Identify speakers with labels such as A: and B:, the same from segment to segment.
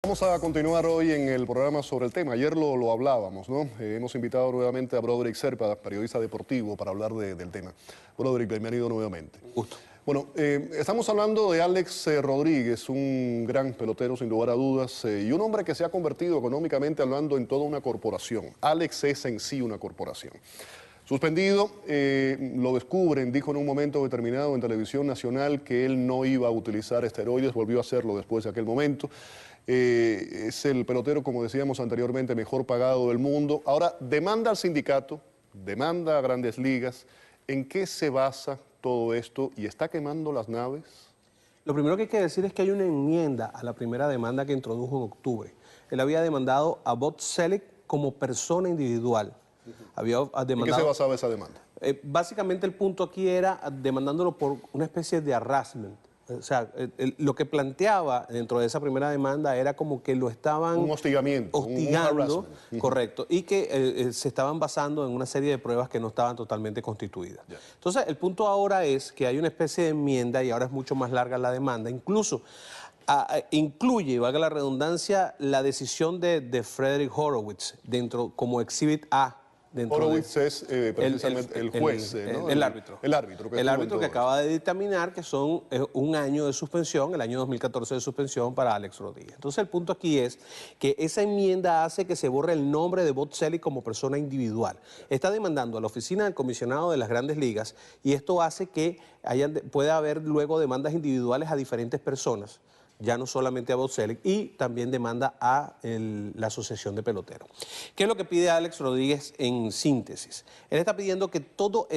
A: Vamos a continuar hoy en el programa sobre el tema. Ayer lo hablábamos, ¿no? Hemos invitado nuevamente a Broderick Serpa, periodista deportivo, para hablar del tema. Broderick, bienvenido nuevamente.
B: Gusto.
A: Bueno, estamos hablando de Alex Rodríguez, un gran pelotero sin lugar a dudas y un hombre que se ha convertido económicamente hablando en toda una corporación. Alex es en sí una corporación. Suspendido, lo descubren, dijo en un momento determinado en Televisión Nacional que él no iba a utilizar esteroides, volvió a hacerlo después de aquel momento. Es el pelotero, como decíamos anteriormente, mejor pagado del mundo. Ahora demanda al sindicato, demanda a Grandes Ligas. ¿En qué se basa todo esto? ¿Y está quemando las naves?
B: Lo primero que hay que decir es que hay una enmienda a la primera demanda que introdujo en octubre. Él había demandado a Bob Selleck como persona individual.
A: ¿En qué se basaba esa demanda?
B: Básicamente el punto aquí era demandándolo por una especie de harassment. O sea, lo que planteaba dentro de esa primera demanda era como que lo estaban...
A: Un hostigamiento,
B: hostigando,
A: un
B: correcto, y que se estaban basando en una serie de pruebas que no estaban totalmente constituidas.
A: Yeah.
B: Entonces, el punto ahora es que hay una especie de enmienda y ahora es mucho más larga la demanda. Incluso incluye, valga la redundancia, la decisión de Frederick Horowitz dentro como Exhibit A.
A: Horowitz es precisamente el juez, ¿no?
B: El árbitro.
A: El árbitro.
B: El árbitro que acaba de dictaminar que son un año de suspensión, el año 2014 de suspensión para Alex Rodríguez. Entonces el punto aquí es que esa enmienda hace que se borre el nombre de Bob Selleck como persona individual. Está demandando a la oficina del comisionado de las Grandes Ligas y esto hace que pueda haber luego demandas individuales a diferentes personas, ya no solamente a Bob Selleck, y también demanda a la Asociación de Peloteros. ¿Qué es lo que pide Alex Rodríguez en síntesis? Él está pidiendo que todo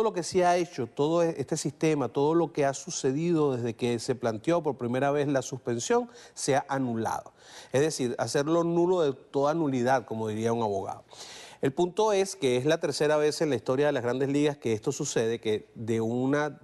B: lo que se ha hecho, todo este sistema, todo lo que ha sucedido desde que se planteó por primera vez la suspensión, sea anulado. Es decir, hacerlo nulo de toda nulidad, como diría un abogado. El punto es que es la tercera vez en la historia de las Grandes Ligas que esto sucede, que de una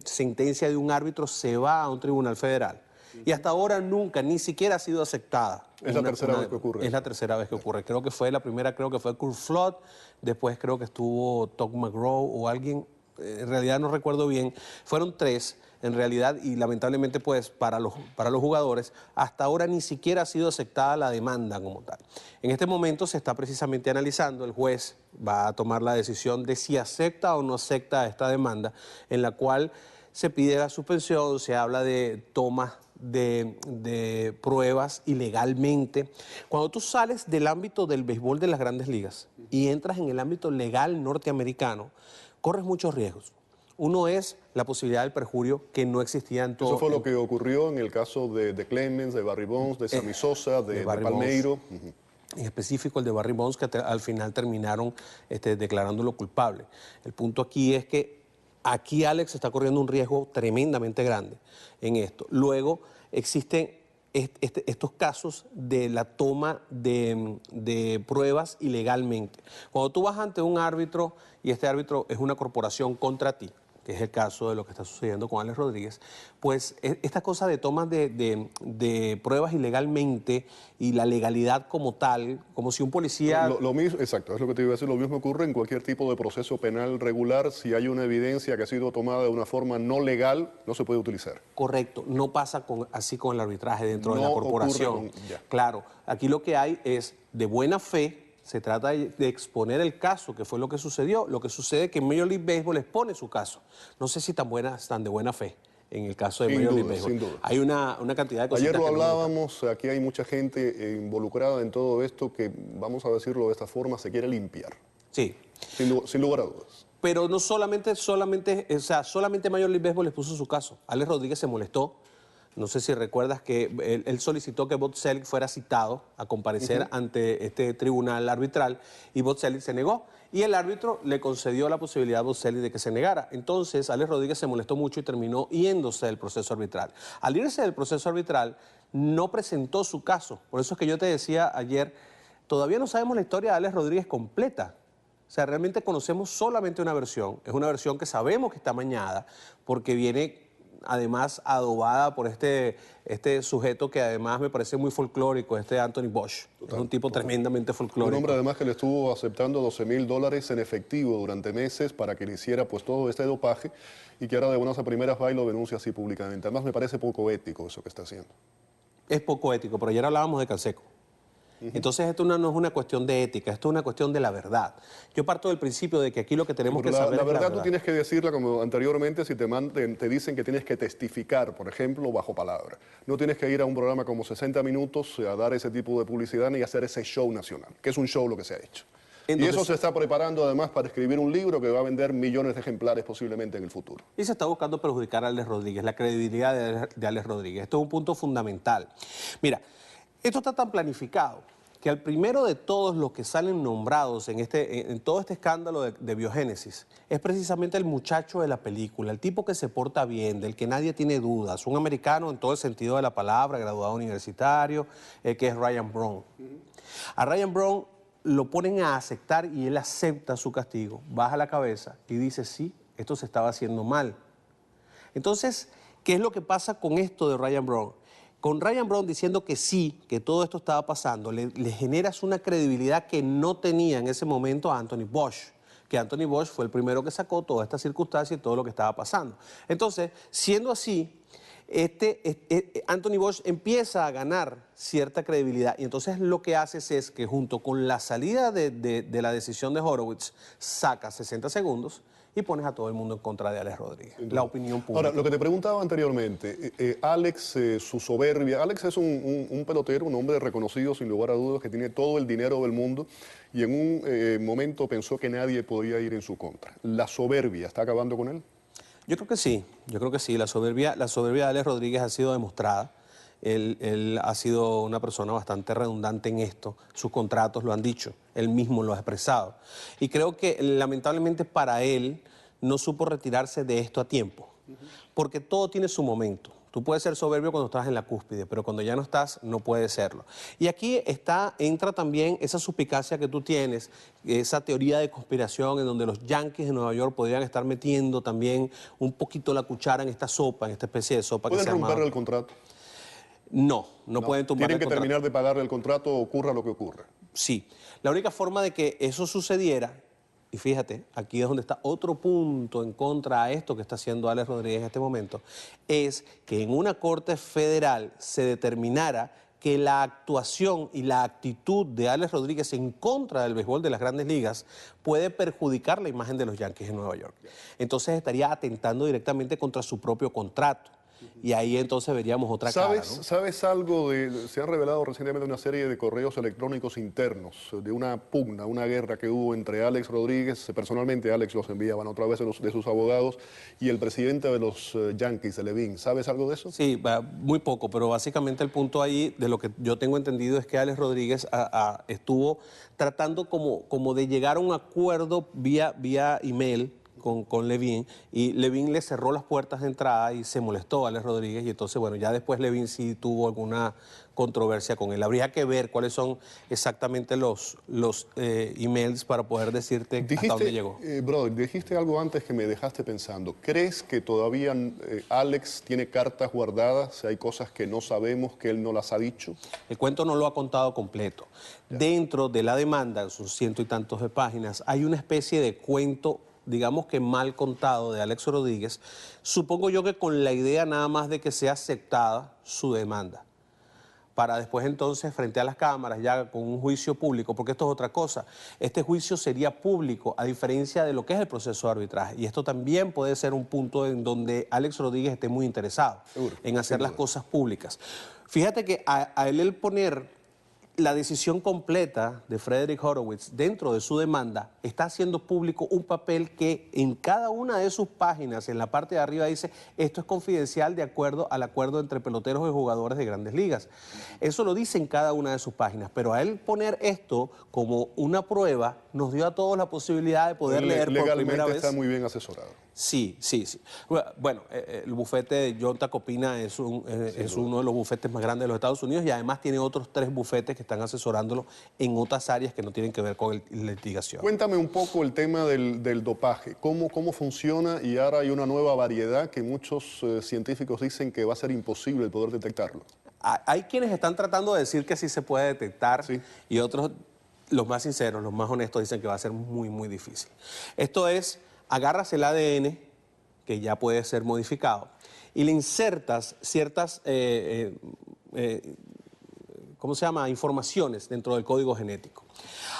B: sentencia de un árbitro se va a un tribunal federal. Y hasta ahora nunca, ni siquiera ha sido aceptada.
A: Es la tercera vez que ocurre.
B: Es la tercera vez que ocurre. Creo que fue la primera, creo que fue Curt Flood, después creo que estuvo Todd McGraw o alguien, en realidad no recuerdo bien. Fueron tres, en realidad, y lamentablemente pues para los jugadores, hasta ahora ni siquiera ha sido aceptada la demanda como tal. En este momento se está precisamente analizando, el juez va a tomar la decisión de si acepta o no acepta esta demanda, en la cual se pide la suspensión, se habla de tomas de pruebas ilegalmente. Cuando tú sales del ámbito del béisbol de las Grandes Ligas y entras en el ámbito legal norteamericano, corres muchos riesgos. Uno es la posibilidad del perjurio que no existía en todo.
A: Eso fue lo que ocurrió en el caso de Clemens, de Barry Bonds, de Sammy Sosa, de Palmeiro.
B: En específico el de Barry Bonds, que al final terminaron declarándolo culpable. El punto aquí es que aquí Alex está corriendo un riesgo tremendamente grande en esto. Luego existen estos casos de la toma de pruebas ilegalmente. Cuando tú vas ante un árbitro y este árbitro es una corporación contra ti, que es el caso de lo que está sucediendo con Alex Rodríguez, pues esta cosa de tomas de pruebas ilegalmente y la legalidad como tal, como si un policía...
A: Lo mismo, exacto, es lo que te iba a decir, lo mismo ocurre en cualquier tipo de proceso penal regular. Si hay una evidencia que ha sido tomada de una forma no legal, no se puede utilizar.
B: Correcto, no pasa así con el arbitraje dentro de la corporación. Claro, aquí lo que hay es de buena fe. Se trata de exponer el caso, que fue lo que sucedió. Lo que sucede es que Major League Baseball expone su caso. No sé si están de buena fe en el caso de Major League Baseball.
A: Sin duda.
B: Hay una cantidad de cosas.
A: Ayer lo hablábamos, aquí hay mucha gente involucrada en todo esto que, vamos a decirlo de esta forma, se quiere limpiar.
B: Sí.
A: Sin lugar a dudas.
B: Pero no solamente Major League Baseball les puso su caso. Alex Rodríguez se molestó. No sé si recuerdas que él solicitó que Bob Selleck fuera citado a comparecer ante este tribunal arbitral y Bob Selleck se negó. Y el árbitro le concedió la posibilidad a Bob Selleck de que se negara. Entonces, Alex Rodríguez se molestó mucho y terminó yéndose del proceso arbitral. Al irse del proceso arbitral, no presentó su caso. Por eso es que yo te decía ayer, todavía no sabemos la historia de Alex Rodríguez completa. O sea, realmente conocemos solamente una versión. Es una versión que sabemos que está amañada porque viene además adobada por este sujeto que además me parece muy folclórico, Anthony Bosch. Es un tipo tremendamente folclórico.
A: Un hombre además que le estuvo aceptando $12,000 en efectivo durante meses para que le hiciera pues todo este dopaje y que ahora de buenas a primeras va y lo denuncia así públicamente. Además me parece poco ético eso que está haciendo.
B: es poco ético, pero ayer hablábamos de Canseco. Entonces esto no es una cuestión de ética, esto es una cuestión de la verdad. Yo parto del principio de que aquí lo que tenemos que saber
A: la
B: es la
A: verdad
B: verdad.
A: tú tienes que decirla como anteriormente si te dicen que tienes que testificar, por ejemplo, bajo palabra. No tienes que ir a un programa como 60 minutos a dar ese tipo de publicidad ni hacer ese show nacional, que es un show lo que se ha hecho.
B: Entonces,
A: y eso se está preparando además para escribir un libro que va a vender millones de ejemplares posiblemente en el futuro.
B: y se está buscando perjudicar a Alex Rodríguez, la credibilidad de Alex Rodríguez. Esto es un punto fundamental. Mira, esto está tan planificado que al primero de todos los que salen nombrados en todo este escándalo de biogénesis es precisamente el muchacho de la película, el tipo que se porta bien, del que nadie tiene dudas, un americano en todo el sentido de la palabra, graduado universitario, que es Ryan Brown. A Ryan Brown lo ponen a aceptar y él acepta su castigo, baja la cabeza y dice, sí, esto se estaba haciendo mal. Entonces, ¿qué es lo que pasa con esto de Ryan Brown? Con Ryan Brown diciendo que sí, que todo esto estaba pasando, le generas una credibilidad que no tenía en ese momento a Anthony Bosch, que Anthony Bosch fue el primero que sacó toda esta circunstancia y todo lo que estaba pasando. Entonces, siendo así, Anthony Bosch empieza a ganar cierta credibilidad y entonces lo que haces es que junto con la salida de la decisión de Horowitz, sacas 60 segundos y pones a todo el mundo en contra de Alex Rodríguez, la opinión pública.
A: Ahora, lo que te preguntaba anteriormente, Alex, su soberbia, Alex es un pelotero, un hombre reconocido sin lugar a dudas, que tiene todo el dinero del mundo y en un momento pensó que nadie podía ir en su contra. ¿La soberbia está acabando con él?
B: Yo creo que sí, la soberbia de Alex Rodríguez ha sido demostrada. Él ha sido una persona bastante redundante en esto, sus contratos lo han dicho, él mismo lo ha expresado. Y creo que lamentablemente para él no supo retirarse de esto a tiempo, porque todo tiene su momento. Tú puedes ser soberbio cuando estás en la cúspide, pero cuando ya no estás, no puedes serlo. Y aquí entra también esa suspicacia que tú tienes, esa teoría de conspiración en donde los Yankees de Nueva York podrían estar metiendo también un poquito la cuchara en esta sopa, en esta especie de sopa que se llama...
A: ¿Pueden romperle el contrato?
B: No pueden tumbar
A: Tienen
B: el
A: que
B: contrato.
A: terminar de pagarle el contrato, ocurra lo que ocurra.
B: Sí. La única forma de que eso sucediera, y fíjate, aquí es donde está otro punto en contra a esto que está haciendo Alex Rodríguez en este momento, es que en una corte federal se determinara que la actuación y la actitud de Alex Rodríguez en contra del béisbol de las Grandes Ligas puede perjudicar la imagen de los Yankees en Nueva York. Entonces estaría atentando directamente contra su propio contrato. Y ahí entonces veríamos otra cara, ¿no?
A: ¿Sabes algo de...? Se ha revelado recientemente una serie de correos electrónicos internos de una pugna, una guerra que hubo entre Alex Rodríguez, personalmente Alex los enviaban otra vez de sus abogados, y el presidente de los Yankees, de Levine. ¿Sabes algo de eso?
B: Sí, muy poco, pero básicamente el punto ahí, de lo que yo tengo entendido, es que Alex Rodríguez estuvo tratando como de llegar a un acuerdo vía email con Levine, y Levine le cerró las puertas de entrada y se molestó a Alex Rodríguez, y entonces, bueno, ya después Levine sí tuvo alguna controversia con él. Habría que ver cuáles son exactamente los emails para poder decirte hasta dónde llegó.
A: Brother, dijiste algo antes que me dejaste pensando. ¿Crees que todavía Alex tiene cartas guardadas? ¿Hay cosas que no sabemos que él no las ha dicho?
B: El cuento no lo ha contado completo. Dentro de la demanda, son 100 y tantos de páginas, hay una especie de cuento, digamos que mal contado, de Alex Rodríguez, supongo yo que con la idea nada más de que sea aceptada su demanda, para después entonces frente a las cámaras, ya con un juicio público, porque esto es otra cosa, este juicio sería público, a diferencia de lo que es el proceso de arbitraje, y esto también puede ser un punto en donde Alex Rodríguez esté muy interesado en hacer las cosas públicas. Fíjate que a él poner la decisión completa de Frederick Horowitz dentro de su demanda está haciendo público un papel que en cada una de sus páginas, en la parte de arriba dice, esto es confidencial de acuerdo al acuerdo entre peloteros y jugadores de Grandes Ligas. Eso lo dice en cada una de sus páginas, pero a él poner esto como una prueba nos dio a todos la posibilidad de poder leer por primera vez.
A: Legalmente está muy bien asesorado.
B: Sí. Bueno, el bufete de John Tacopina es uno de los bufetes más grandes de los Estados Unidos, y además tiene otros 3 bufetes que están asesorándolo en otras áreas que no tienen que ver con la litigación.
A: Cuéntame un poco el tema del dopaje, cómo funciona, y ahora hay una nueva variedad que muchos científicos dicen que va a ser imposible poder detectarlo.
B: Hay quienes están tratando de decir que sí se puede detectar,
A: Sí.
B: Y otros, los más sinceros, los más honestos, dicen que va a ser muy, muy difícil. Esto es, agarras el ADN, que ya puede ser modificado, y le insertas ciertas ¿cómo se llama?, informaciones dentro del código genético.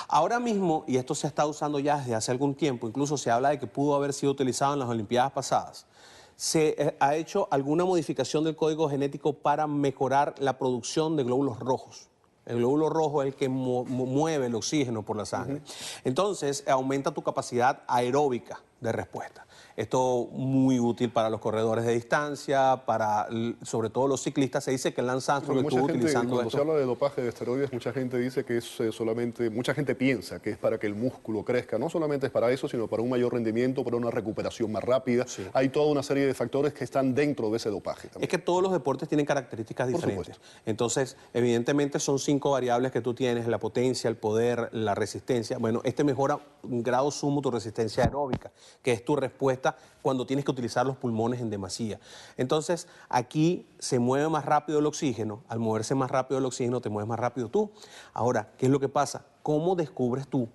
B: Ahora mismo, y esto se está usando ya desde hace algún tiempo, incluso se habla de que pudo haber sido utilizado en las Olimpiadas pasadas, se ha hecho alguna modificación del código genético para mejorar la producción de glóbulos rojos. El glóbulo rojo es el que mueve el oxígeno por la sangre. Entonces, aumenta tu capacidad aeróbica de respuesta. Esto muy útil para los corredores de distancia, para sobre todo los ciclistas. Se dice que Lance Armstrong estuvo utilizando
A: cuando
B: esto.
A: se habla de dopaje de esteroides, mucha gente dice que es solamente, mucha gente piensa que es para que el músculo crezca. No solamente es para eso, sino para un mayor rendimiento, para una recuperación más rápida. Sí. Hay toda una serie de factores que están dentro de ese dopaje también.
B: Es que todos los deportes tienen características diferentes. Entonces, evidentemente son 5 variables que tú tienes: la potencia, el poder, la resistencia. Bueno, este mejora un grado sumo tu resistencia aeróbica, que es tu respuesta cuando tienes que utilizar los pulmones en demasía. Entonces, aquí se mueve más rápido el oxígeno. Al moverse más rápido el oxígeno, te mueves más rápido tú. Ahora, ¿qué es lo que pasa? ¿Cómo descubres tú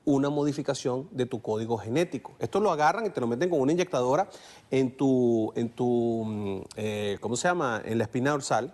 B: una modificación de tu código genético? Esto lo agarran y te lo meten con una inyectadora en tu ¿cómo se llama?, en la espina dorsal.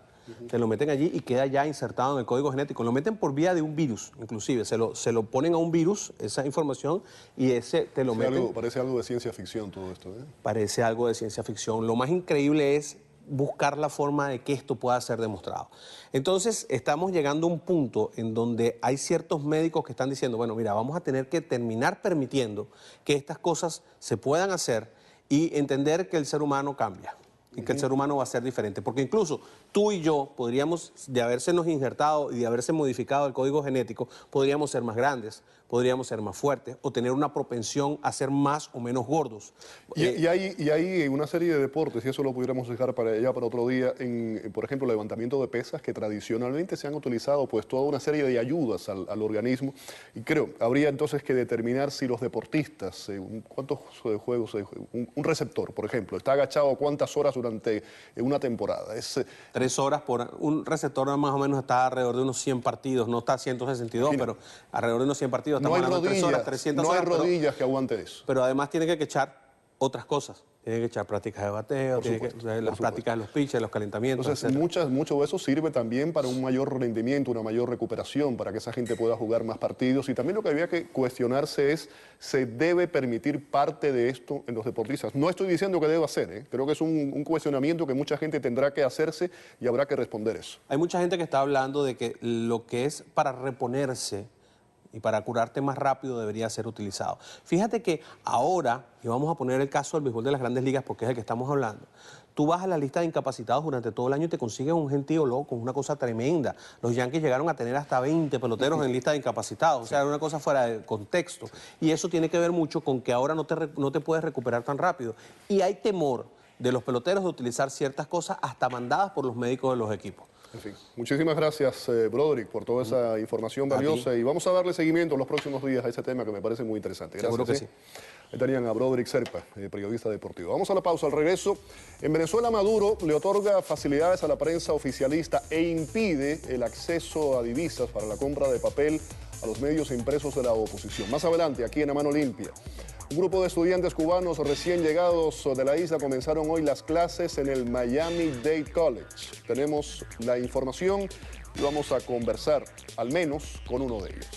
B: Te lo meten allí y queda ya insertado en el código genético. Lo meten por vía de un virus, inclusive. Se lo ponen a un virus, esa información, y ese te lo meten.
A: Parece algo de ciencia ficción todo esto, ¿eh?
B: Parece algo de ciencia ficción. Lo más increíble es buscar la forma de que esto pueda ser demostrado. Entonces, estamos llegando a un punto en donde hay ciertos médicos que están diciendo, bueno, mira, vamos a tener que terminar permitiendo que estas cosas se puedan hacer y entender que el ser humano cambia. Y que el ser humano va a ser diferente. Porque incluso tú y yo podríamos, de habérsenos injertado y de haberse modificado el código genético, podríamos ser más grandes, podríamos ser más fuertes o tener una propensión a ser más o menos gordos.
A: Y hay una serie de deportes, y eso lo pudiéramos dejar para otro día, por ejemplo, el levantamiento de pesas, que tradicionalmente se han utilizado pues toda una serie de ayudas al organismo. Y creo, habría entonces que determinar si los deportistas, cuántos juegos, un receptor, por ejemplo, está agachado cuántas horas durante una temporada.
B: 3 horas por un receptor, más o menos está alrededor de unos 100 partidos, no está a 162, pero alrededor de unos 100 partidos.
A: No hay
B: rodillas, 3 horas, 300 horas,
A: rodillas que aguante eso.
B: Pero además tiene que echar otras cosas. Tiene que echar prácticas de bateo, las prácticas de los pitches, los calentamientos.
A: Entonces, mucho de eso sirve también para un mayor rendimiento, una mayor recuperación, para que esa gente pueda jugar más partidos. Y también lo que había que cuestionarse es, ¿se debe permitir parte de esto en los deportistas? No estoy diciendo que deba ser, ¿eh? Creo que es un cuestionamiento que mucha gente tendrá que hacerse y habrá que responder eso.
B: Hay mucha gente que está hablando de que lo que es para reponerse y para curarte más rápido debería ser utilizado. Fíjate que ahora, y vamos a poner el caso del béisbol de las Grandes Ligas porque es el que estamos hablando, tú vas a la lista de incapacitados durante todo el año y te consigues un gentío loco, una cosa tremenda. Los Yankees llegaron a tener hasta 20 peloteros en lista de incapacitados, o sea, era una cosa fuera de contexto. Y eso tiene que ver mucho con que ahora no te puedes recuperar tan rápido. Y hay temor de los peloteros de utilizar ciertas cosas hasta mandadas por los médicos de los equipos.
A: En fin, muchísimas gracias, Broderick, por toda esa información valiosa, y vamos a darle seguimiento en los próximos días a ese tema que me parece muy interesante. Gracias.
B: Seguro que sí.
A: Ahí tenían a Broderick Serpa, periodista deportivo. Vamos a la pausa. Al regreso, en Venezuela Maduro le otorga facilidades a la prensa oficialista e impide el acceso a divisas para la compra de papel a los medios impresos de la oposición. Más adelante, aquí en A Mano Limpia. Un grupo de estudiantes cubanos recién llegados de la isla comenzaron hoy las clases en el Miami-Dade College. Tenemos la información y vamos a conversar al menos con uno de ellos.